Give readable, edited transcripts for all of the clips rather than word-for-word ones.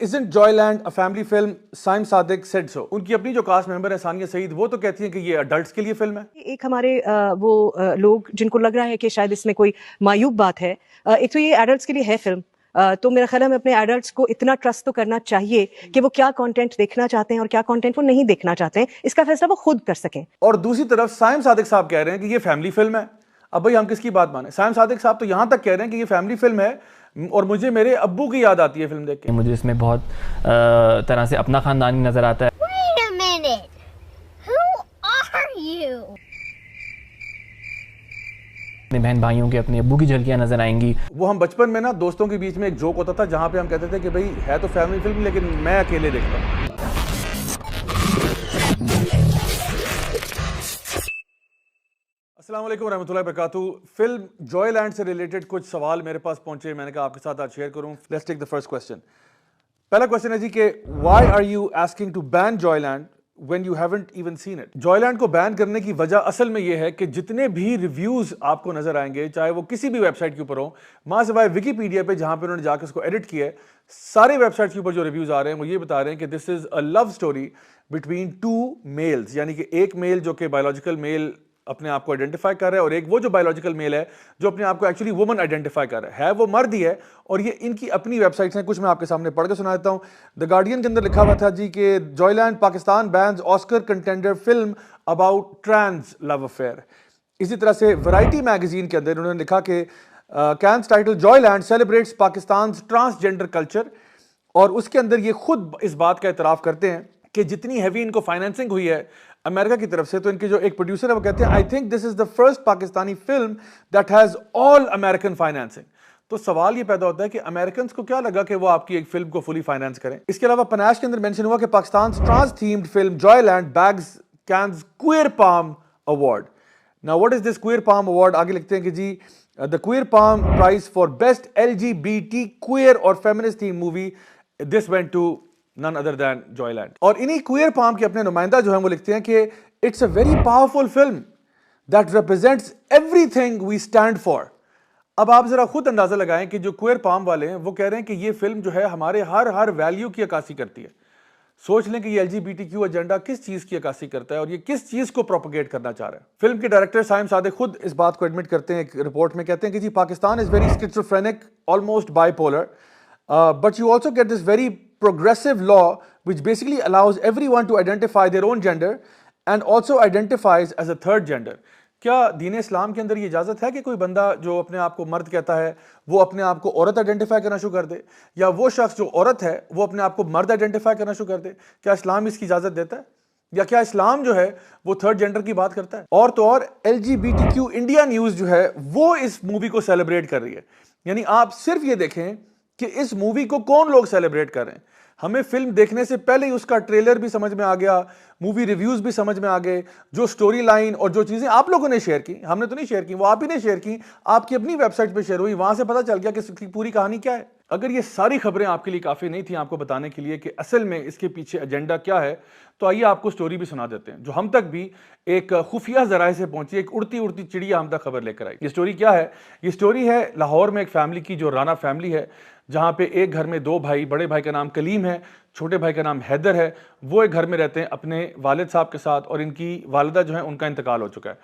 Isn't Joyland a family film? Saim Sadiq said so. उनकी अपनी जो कास्ट मेंबर है सानिया सईद, वो तो कहती हैं कि ये अडल्ट्स के लिए फिल्म है। एक हमारे लोग जिनको लग रहा है कि शायद इसमें कोई मायूब बात है, एक तो ये एडल्ट्स के लिए है फिल्म। तो मेरा ख्याल है हमें अपने एडल्ट्स को इतना ट्रस्ट तो करना चाहिए कि वो क्या कंटेंट देखना चाहते हैं और क्या कंटेंट वो नहीं देखना चाहते हैं, इसका फैसला वो खुद कर सकें। और दूसरी तरफ साइम सादिक साहब कह रहे हैं कि ये फैमिली फिल्म है। अब भाई हम किसकी बात माने? साइम सादिक साहब तो यहां तक कह रहे हैं कि ये फैमिली फिल्म है और मुझे मेरे अब्बू की याद आती है फिल्म देख के। मुझे इसमें बहुत तरह से अपना खानदानी नजर आता है। Wait a minute. Who are you? अपने बहन भाइयों के, अपने अब्बू की झलकियां नजर आएंगी। वो हम बचपन में ना दोस्तों के बीच में एक जोक होता था जहां पे हम कहते थे कि भाई है तो फैमिली फिल्म लेकिन मैं अकेले देखता हूं। अस्सलाम वालेकुम रहमतुल्लाहि वबरकातुहू। फिल्म जॉयलैंड से रिलेटेड कुछ सवाल मेरे पास पहुंचे, मैंने कहा आपके साथ आज शेयर करूं। Let's take the first question. पहला क्वेश्चन है जी कि why are you asking to ban Joyland when you haven't even seen it? Joyland को बैन करने की वजह असल में यह है कि जितने भी रिव्यूज आपको नजर आएंगे, चाहे वो किसी भी वेबसाइट के ऊपर हो, मां सिवाय विकीपीडिया पे जहां पे उन्होंने जाकर उसको एडिट किया है, सारे वेबसाइट के ऊपर जो रिव्यूज आ रहे हैं वो ये बता रहे हैं कि this is a love story between two males, यानी कि एक मेल जो कि बायोलॉजिकल मेल अपने आप को आइडेंटिफाई कर रहा है और एक वो जो बायोलॉजिकल मेल है जो अपने आप को एक्चुअली वुमन आइडेंटिफाई कर रहा है वो मर्द ही है। और ये इनकी अपनी वेबसाइट्स हैं, कुछ मैं आपके सामने पढ़ के सुना देता हूं। द गार्डियन के अंदर लिखा हुआ था जी कि Joyland Pakistan bans Oscar contender film about trans love affair. इसी तरह से वैरायटी मैगजीन के अंदर उन्होंने लिखा कि cans title Joyland celebrates Pakistan transgender culture, और उसके अंदर ये खुद इस बात का एतराफ करते हैं कि जितनी हैवी इनको फाइनेंसिंग हुई है अमेरिका की तरफ से, तो इनके जो एक प्रोड्यूसर है वो कहते हैं I think this is the first Pakistani film that has all American financing. तो सवाल ये पैदा होता है कि अमेरिकन को क्या लगा कि वो आपकी एक फिल्म को फुली फाइनेंस करें। इसके अलावा पनाश के अंदर मेंशन हुआ कि Pakistan trans themed film Joyland bags Cannes queer palm award. Now what is this queer palm award? आगे लिखते हैं कि जी the queer palm prize for best LGBT queer और feminist theme movie, this went to none other than Joyland। और इन्हीं queer palm के अपने नुमाइंदा जो हैं वो लिखते हैं कि it's a very powerful film that represents everything we stand for. अब आप जरा खुद अंदाजा लगाएं कि जो क्वीयर पाम वाले हैं वो कह रहे हैं कि ये फिल्म जो है हमारे हर वैल्यू की अक्कासी करती है। सोच लें कि ये LGBTQ एजेंडा किस चीज की अक्कासी करता है और ये किस चीज को प्रोपोगेट करना चाह रहा है। फिल्म के डायरेक्टर साइम सादिक खुद इस बात को एडमिट करते हैं एक रिपोर्ट में, कहते हैं कि जी Pakistan is very schizophrenic, almost bipolar, but you also get this very progressive law which basically allows everyone to identify their own gender and also identifies as a third gender। क्या दीन इस्लाम के अंदर ये इजाजत है कि कोई बंदा जो अपने आप को मर्द कहता है वो अपने आप को औरत आइडेंटिफाई करना शुरू कर दे, या वो शख्स जो औरत है वो अपने आप को मर्द आइडेंटिफाई करना शुरू कर दे? क्या इस्लाम इसकी इजाजत देता है? या क्या इस्लाम जो है वो थर्ड जेंडर की बात करता है? और तो और LGBTQ इंडिया न्यूज जो है वो इस मूवी को सेलिब्रेट कर रही है। यानी आप सिर्फ ये देखें कि इस मूवी को कौन लोग सेलिब्रेट कर रहे हैं। हमें फिल्म देखने से पहले ही उसका ट्रेलर भी समझ में आ गया, मूवी रिव्यूज भी समझ में आ गए, जो स्टोरी लाइन और जो चीजें आप लोगों ने शेयर की, हमने तो नहीं शेयर की, वो आप ही ने शेयर की, आपकी अपनी वेबसाइट पे शेयर हुई, वहां से पता चल गया कि इसकी पूरी कहानी क्या है। अगर ये सारी खबरें आपके लिए काफी नहीं थी आपको बताने के लिए कि असल में इसके पीछे एजेंडा क्या है, तो आइए आपको स्टोरी भी सुना देते हैं जो हम तक भी एक खुफिया जराए से पहुंची, एक उड़ती उड़ती चिड़िया हम तक खबर लेकर आई। ये स्टोरी क्या है? ये स्टोरी है लाहौर में एक फैमिली की जो राना फैमिली है, जहां पे एक घर में दो भाई, बड़े भाई का नाम कलीम है, छोटे भाई का नाम हैदर है। वो एक घर में रहते हैं अपने वालिद साहब के साथ और इनकी वालिदा जो है उनका इंतकाल हो चुका है।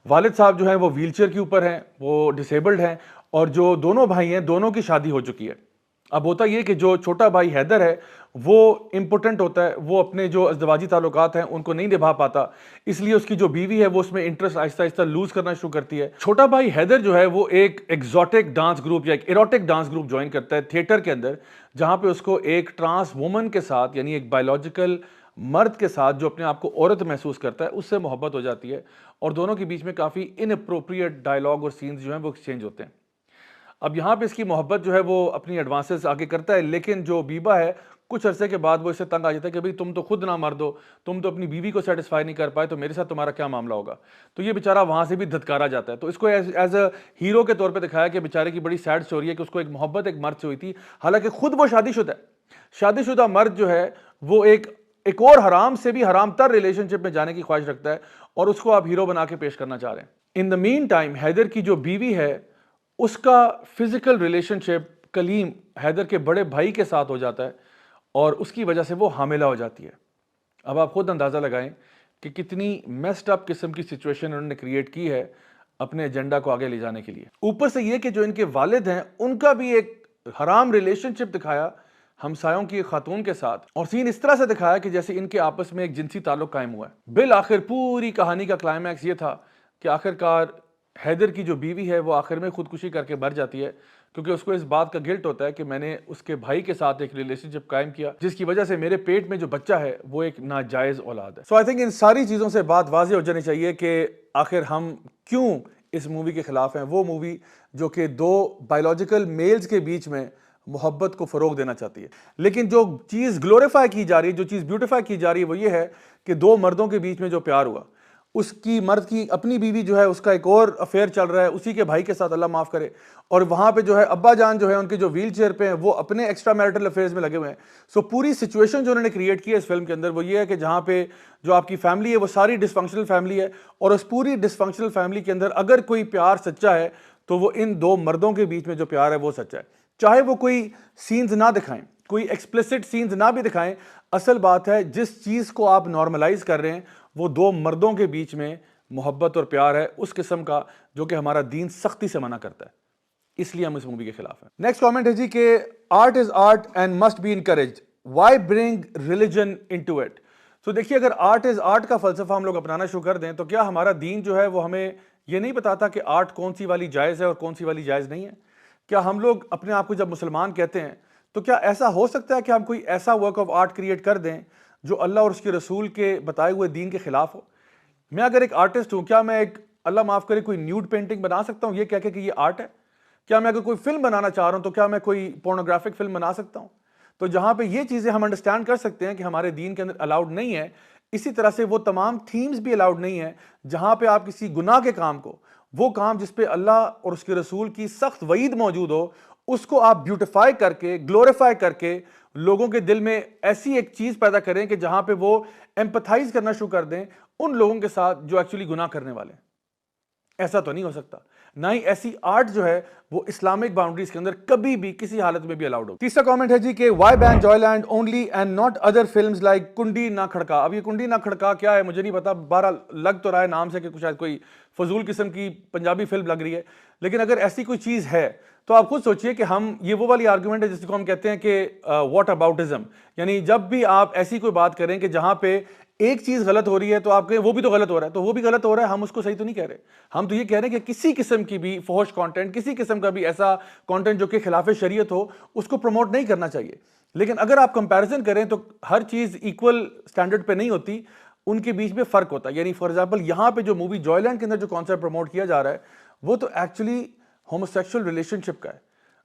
वालिद साहब जो है वो व्हीलचेयर के ऊपर हैं, वो डिसेबल्ड हैं, और जो दोनों भाई हैं दोनों की शादी हो चुकी है। अब होता यह कि जो छोटा भाई हैदर है वो इम्पोर्टेंट होता है, वो अपने जो अज़दवाजी ताल्लुकात हैं उनको नहीं निभा पाता, इसलिए उसकी जो बीवी है वो उसमें इंटरेस्ट आहिस्ता आहिस्ता लूज करना शुरू करती है। छोटा भाई हैदर जो है वो एक एग्जॉटिक डांस ग्रुप या एक इरोटिक डांस ग्रुप ज्वाइन करता है थिएटर के अंदर, जहां पे उसको एक ट्रांस वुमन के साथ, यानी एक बायोलॉजिकल मर्द के साथ जो अपने आप को औरत महसूस करता है, उससे मोहब्बत हो जाती है और दोनों के बीच में काफ़ी इनअप्रोप्रिएट डायलॉग और सीन्स जो हैं वो एक्सचेंज होते हैं। अब यहाँ पे इसकी मोहब्बत जो है वो अपनी एडवांसेस आगे करता है, लेकिन जो बीबा है कुछ अरसे के बाद वो इससे तंग आ जाता है कि भाई तुम तो खुद ना मर दो, तुम तो अपनी बीवी को सेटिस्फाई नहीं कर पाए, तो मेरे साथ तुम्हारा क्या मामला होगा। तो ये बेचारा वहाँ से भी धत्कारा जाता है। तो इसको एज अ हीरो के तौर पे दिखाया कि बेचारे की बड़ी सैड स्टोरी है कि उसको एक मोहब्बत एक मर्द से हुई थी, हालांकि खुद वो शादीशुदा है। शादीशुदा मर्द जो है वो एक और हराम से भी हराम तर रिलेशनशिप में जाने की ख्वाहिश रखता है और उसको आप हीरो बना के पेश करना चाह रहे हैं। In the meantime Haider की जो बीवी है उसका फिजिकल रिलेशनशिप कलीम हैदर के बड़े भाई के साथ हो जाता है और उसकी वजह से वो हामिला हो जाती है। अब आप खुद अंदाज़ा लगाएं कि कितनी मेस्ड अप किस्म की सिचुएशन उन्होंने क्रिएट की है अपने एजेंडा को आगे ले जाने के लिए। ऊपर से ये कि जो इनके वालिद हैं उनका भी एक हराम रिलेशनशिप दिखाया हमसायों की एक खातून के साथ, और सीन इस तरह से दिखाया कि जैसे इनके आपस में एक जिनसी ताल्लुक कायम हुआ है। बिल आखिर पूरी कहानी का क्लाइमैक्स ये था कि आखिरकार हैदर की जो बीवी है वो आखिर में खुदकुशी करके मर जाती है, क्योंकि उसको इस बात का गिल्ट होता है कि मैंने उसके भाई के साथ एक रिलेशनशिप कायम किया जिसकी वजह से मेरे पेट में जो बच्चा है वो एक नाजायज औलाद है। सो आई थिंक इन सारी चीज़ों से बात वाज़ेह हो जानी चाहिए कि आखिर हम क्यों इस मूवी के खिलाफ हैं। वो मूवी जो कि दो बायोलॉजिकल मेल्स के बीच में मोहब्बत को फ़रोग देना चाहती है, लेकिन जो चीज़ ग्लोरीफाई की जा रही है, जो चीज़ ब्यूटीफाई की जा रही है, वो ये है कि दो मर्दों के बीच में जो प्यार हुआ, उसकी मर्द की अपनी बीवी जो है उसका एक और अफेयर चल रहा है उसी के भाई के साथ, अल्लाह माफ़ करे, और वहाँ पे जो है अब्बा जान जो है उनके जो व्हील चेयर पे हैं वो अपने एक्स्ट्रा मैरिटल अफेयर्स में लगे हुए हैं। सो पूरी सिचुएशन जो उन्होंने क्रिएट की है इस फिल्म के अंदर वो ये है कि जहाँ पे जो आपकी फैमिली है वो सारी डिसफंक्शनल फैमिली है, और उस पूरी डिसफंक्शनल फैमिली के अंदर अगर कोई प्यार सच्चा है तो वो इन दो मर्दों के बीच में जो प्यार है वो सच्चा है। चाहे वो कोई सीन्स ना दिखाएं, कोई एक्सप्लिसिट सीन्स ना भी दिखाएं, असल बात है जिस चीज़ को आप नॉर्मलाइज कर रहे हैं वो दो मर्दों के बीच में मोहब्बत और प्यार है उस किस्म का जो कि हमारा दीन सख्ती से मना करता है, इसलिए हम इस मूवी के खिलाफ हैं। नेक्स्ट कमेंट है जी कि art is art and must be encouraged, why bring religion into it. तो देखिए, अगर आर्ट इज आर्ट का फलसफा हम लोग अपनाना शुरू कर दें तो क्या हमारा दीन जो है वो हमें ये नहीं बताता कि आर्ट कौन सी वाली जायज़ है और कौन सी वाली जायज़ नहीं है? क्या हम लोग अपने आप को जब मुसलमान कहते हैं तो क्या ऐसा हो सकता है कि हम कोई ऐसा वर्क ऑफ आर्ट क्रिएट कर दें जो अल्लाह और उसके रसूल के बताए हुए दीन के खिलाफ हो? मैं अगर एक आर्टिस्ट हूं, क्या मैं एक, अल्लाह माफ करे, कोई न्यूड पेंटिंग बना सकता हूं ये कह के कि ये आर्ट है? क्या मैं अगर कोई फिल्म बनाना चाह रहा हूं तो क्या मैं कोई पोर्नोग्राफिक फिल्म बना सकता हूं? तो जहां पे ये चीजें हम अंडरस्टैंड कर सकते हैं कि हमारे दीन के अंदर अलाउड नहीं है, इसी तरह से वो तमाम थीम्स भी अलाउड नहीं है जहां पे आप किसी गुनाह के काम को, वो काम जिसपे अल्लाह और उसके रसूल की सख्त वईद मौजूद हो, उसको आप ब्यूटिफाई करके, ग्लोरीफाई करके लोगों के दिल में ऐसी एक चीज पैदा करें कि जहां पे वो एम्पथाइज करना शुरू कर दें उन लोगों के साथ जो एक्चुअली गुनाह करने वाले हैं। ऐसा तो नहीं हो सकता, ना ही ऐसी आर्ट जो है वो इस्लामिक बाउंड्रीज के अंदर कभी भी किसी हालत में भी अलाउड हो। तीसरा कमेंट है जी कि why ban Joyland only and not other films like कुंडी ना खड़का। अब ये कुंडी ना खड़का क्या है मुझे नहीं पता, 12 लग तो रहा है नाम से कि शायद कोई फजूल किस्म की पंजाबी फिल्म लग रही है, लेकिन अगर ऐसी कोई चीज है तो आप खुद सोचिए कि हम, ये वो वाली आर्गुमेंट है जिसको हम कहते हैं कि व्हाट अबाउटिज्म, यानी जब भी आप ऐसी कोई बात करें कि जहां पे एक चीज गलत हो रही है तो आप कहें वो भी तो गलत हो रहा है, तो वो भी गलत हो रहा है, हम उसको सही तो नहीं कह रहे। हम तो ये कह रहे हैं कि किसी किस्म की भी फहश कंटेंट, किसी किस्म का भी ऐसा कंटेंट जो कि खिलाफ शरीयत हो, उसको प्रमोट नहीं करना चाहिए। लेकिन अगर आप कंपैरिजन करें तो हर चीज इक्वल स्टैंडर्ड पे नहीं होती, उनके बीच में फर्क होता है। यानी फॉर एग्जाम्पल यहाँ पे जो मूवी जॉयलैंड के अंदर जो कॉन्सेप्ट प्रमोट किया जा रहा है वो तो एक्चुअली होमोसेक्सुअल रिलेशनशिप का है,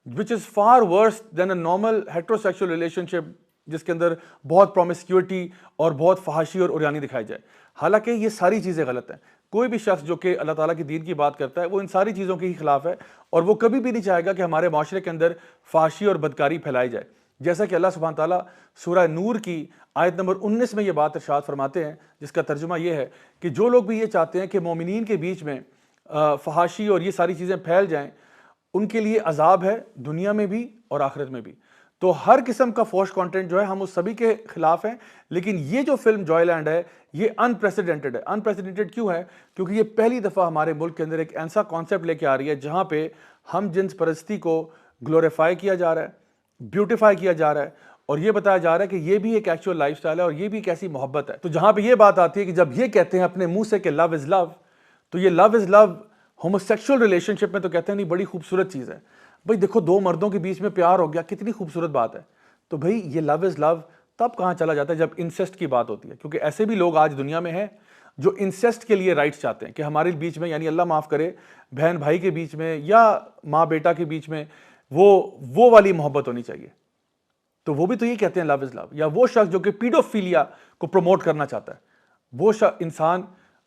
which is far worse than a normal heterosexual relationship जिसके अंदर बहुत प्रोमिस्क्यूटी और बहुत फहाशी और उरियानी दिखाई जाए। हालांकि ये सारी चीज़ें गलत हैं। कोई भी शख्स जो कि अल्लाह ताला की दीन की बात करता है वो इन सारी चीज़ों के ही खिलाफ है, और वो कभी भी नहीं चाहेगा कि हमारे माशरे के अंदर फहाशी और बदकारी फैलाई जाए। जैसा कि अल्लाह सुब्हान ताला सूरह नूर की आयत नंबर 19 में ये बात इरशाद फरमाते हैं, जिसका तर्जुमा ये है कि जो लोग भी ये चाहते हैं कि मोमिनीन के बीच में फहाशी और ये सारी चीज़ें फैल जाएं, उनके लिए अजाब है दुनिया में भी और आखिरत में भी। तो हर किस्म का फोर्स कंटेंट जो है हम उस सभी के खिलाफ हैं, लेकिन ये जो फिल्म जॉयलैंड है ये अनप्रेसिडेंटेड है। अनप्रेसिडेंटेड क्यों है? क्योंकि ये पहली दफ़ा हमारे मुल्क के अंदर एक ऐसा कॉन्सेप्ट लेके आ रही है जहाँ पे हम जिन्स परस्ती को ग्लोरीफाई किया जा रहा है, ब्यूटिफाई किया जा रहा है, और ये बताया जा रहा है कि ये भी एक एक्चुअल लाइफस्टाइल है और ये भी एक ऐसी मोहब्बत है। तो जहाँ पे ये बात आती है कि जब ये कहते हैं अपने मुंह से कि लव इज़ लव, तो ये love is love homosexual relationship में तो कहते हैं नहीं, बड़ी खूबसूरत चीज़ है। भाई देखो, दो मर्दों के बीच में प्यार हो गया, कितनी खूबसूरत बात है। तो भाई ये लव इज़ लव तब कहाँ चला जाता है? जब इंसेस्ट की बात होती है, क्योंकि ऐसे भी लोग आज दुनिया में हैं जो इंसेस्ट के लिए राइट्स चाहते हैं कि हमारे बीच में, यानी अल्लाह माफ़ करे, बहन भाई के बीच में या माँ बेटा के बीच में वो वाली मोहब्बत होनी चाहिए। तो वो भी तो ये कहते हैं लव इज़ लव। या वो शख्स जो कि पीडोफीलिया को प्रमोट करना चाहता है,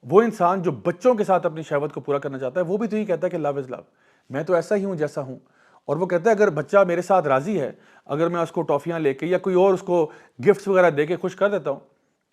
वो इंसान जो बच्चों के साथ अपनी शहवत को पूरा करना चाहता है, वो भी तो ये कहता है कि लव इज़ लव, मैं तो ऐसा ही हूँ जैसा हूँ। और वो कहता है अगर बच्चा मेरे साथ राज़ी है, अगर मैं उसको टॉफ़ियाँ लेके या कोई और उसको गिफ्ट्स वगैरह दे के खुश कर देता हूँ,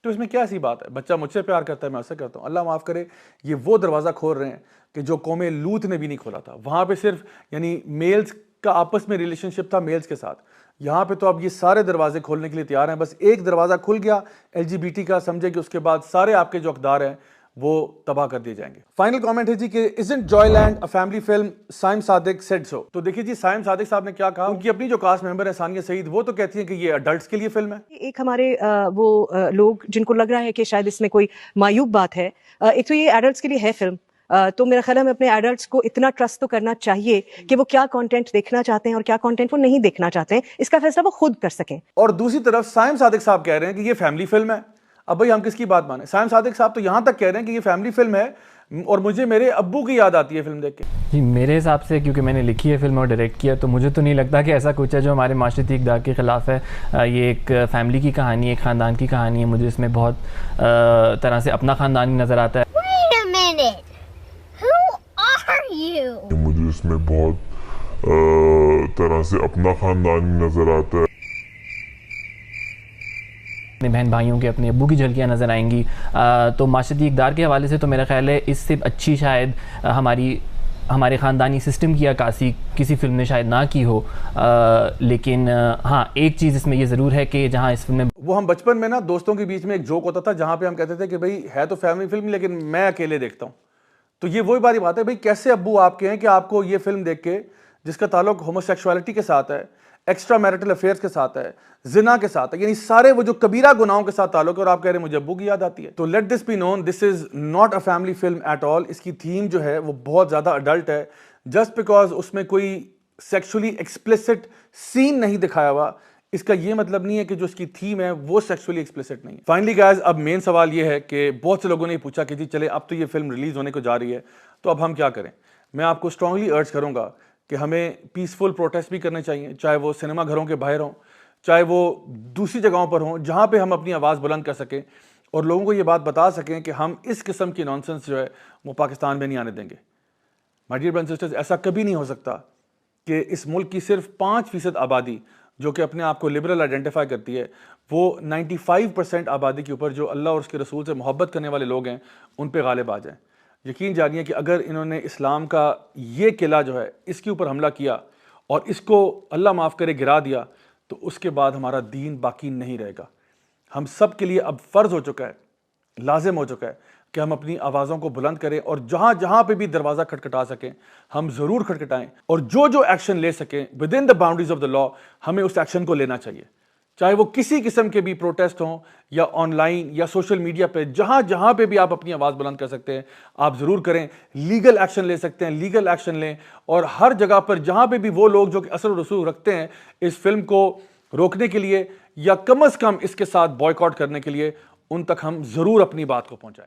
तो इसमें क्या ऐसी बात है? बच्चा मुझसे प्यार करता है, मैं उससे करता हूँ। अल्लाह माफ़ करे, ये वो दरवाज़ा खोल रहे हैं कि जो कौमे लूत ने भी नहीं खोला था। वहाँ पर सिर्फ यानी मेल्स का आपस में रिलेशनशिप था मेल्स के साथ, यहाँ पे तो अब ये सारे दरवाजे खोलने के लिए तैयार हैं, बस एक दरवाजा खुल गया LGBT का, समझे कि उसके बाद सारे आपके जो अकदार हैं वो तबाह कर दिए जाएंगे। फाइनल कमेंट है जी कि isn't Joyland a family film, Saim Sadiq said so. तो देखिए जी, साइम सादिक साहब ने क्या कहा, उनकी अपनी जो कास्ट मेंबर है सानिया सईद, वो तो कहती हैं कि ये अडल्ट्स के लिए फिल्म है। एक हमारे लोग जिनको लग रहा है कि शायद इसमें कोई मायूब बात है, एक तो ये एडल्ट्स के लिए है फिल्म। तो मेरा ख्याल है हमें अपने एडल्ट्स को इतना ट्रस्ट तो करना चाहिए कि वो क्या कंटेंट देखना चाहते हैं और क्या कंटेंट वो नहीं देखना चाहते हैं, इसका फैसला वो खुद कर सकें। और दूसरी तरफ साइम सादिक साहब कह रहे हैं कि ये फैमिली फिल्म है। अब भाई हम किसकी बात माने? साइम सादिक साहब तो यहां तक कह रहे हैं कि ये फैमिली फिल्म है और मुझे मेरे अब्बू की याद आती है फिल्म देख के। जी, मेरे हिसाब से क्योंकि मैंने लिखी है फिल्म और डायरेक्ट किया, तो मुझे तो नहीं लगता कि ऐसा कुछ है जो हमारे माशरती इक़दार के ख़िलाफ़ है। ये एक फैमिली की कहानी है, एक ख़ानदान की कहानी है। मुझे इसमें बहुत तरह से अपना ख़ानदान ही नज़र आता है। Wait a minute. Who are you? मुझे इसमें बहुत तरह से अपना खानदान नजर आता है। अपने बहन भाइयों के, अपने अब्बू की झलकियाँ नज़र आएंगी। तो माशरती इक़दार के हवाले से तो मेरा ख़्याल है इससे अच्छी शायद हमारे ख़ानदानी सिस्टम की अक्कासी किसी फ़िल्म ने शायद ना की हो। लेकिन हाँ, एक चीज़ इसमें ये ज़रूर है कि जहाँ इस फिल्म में वो हम बचपन में ना दोस्तों के बीच में एक जोक होता था जहां पे हम कहते थे कि भाई है तो फैमिली फिल्म लेकिन मैं अकेले देखता हूं। तो ये वही बारी बात है, भाई कैसे अब्बू आपके हैं कि आपको ये फिल्म देख के, जिसका ताल्लुक होमोसेक्सुअलिटी के साथ है, एक्स्ट्रा मैरिटल अफेयर्स के साथ है, जिना के साथ है, यानी सारे वो जो कबीरा गुनाहों के साथ ताल्लुक है, और आप कह रहे हैं मुझे अब्बू की याद आती है। तो let this be known, this is not a family film at all. इसकी थीम जो है वो बहुत ज्यादा अडल्ट है। जस्ट बिकॉज उसमें कोई सेक्सुअली एक्सप्लिसिट सीन नहीं दिखाया हुआ, इसका ये मतलब नहीं है कि जो इसकी थीम है वो सेक्सुअली एक्सप्लिसिट नहीं है। फाइनली गाइस, अब मेन सवाल ये है कि बहुत से लोगों ने पूछा कि जी चले अब तो ये फिल्म रिलीज होने को जा रही है, तो अब हम क्या करें। मैं आपको स्ट्रांगली अर्ज करूंगा कि हमें पीसफुल प्रोटेस्ट भी करने चाहिए, चाहे वो सिनेमा घरों के बाहर हों, चाहे वो दूसरी जगहों पर हों, जहाँ पे हम अपनी आवाज़ बुलंद कर सकें और लोगों को ये बात बता सकें कि हम इस किस्म की नॉनसेंस जो है वो पाकिस्तान में नहीं आने देंगे। My dear brothers and sisters, ऐसा कभी नहीं हो सकता कि इस मुल्क की सिर्फ 5% आबादी जो कि अपने आप को लिबरल आइडेंटिफाई करती है, वो 95% आबादी के ऊपर जो अल्लाह और उसके रसूल से मोहब्बत करने वाले लोग हैं उन पे गालिब आ जाएं। यकीन जानिए कि अगर इन्होंने इस्लाम का ये किला जो है इसके ऊपर हमला किया और इसको अल्लाह माफ़ करे गिरा दिया, तो उसके बाद हमारा दीन बाकी नहीं रहेगा। हम सब के लिए अब फ़र्ज़ हो चुका है, लाजिम हो चुका है कि हम अपनी आवाज़ों को बुलंद करें और जहाँ जहाँ पे भी दरवाज़ा खटखटा सकें हम ज़रूर खटखटाएं, और जो जो एक्शन ले सकें with in the boundaries of the law हमें उस एक्शन को लेना चाहिए, चाहे वो किसी किस्म के भी प्रोटेस्ट हों या ऑनलाइन या सोशल मीडिया पे, जहाँ जहाँ पे भी आप अपनी आवाज़ बुलंद कर सकते हैं आप ज़रूर करें। लीगल एक्शन ले सकते हैं, लीगल एक्शन लें, और हर जगह पर जहाँ पे भी वो लोग जो कि असर और रसूख रखते हैं इस फिल्म को रोकने के लिए या कम अज़ कम इसके साथ बॉयकॉट करने के लिए, उन तक हम ज़रूर अपनी बात को पहुँचाएं।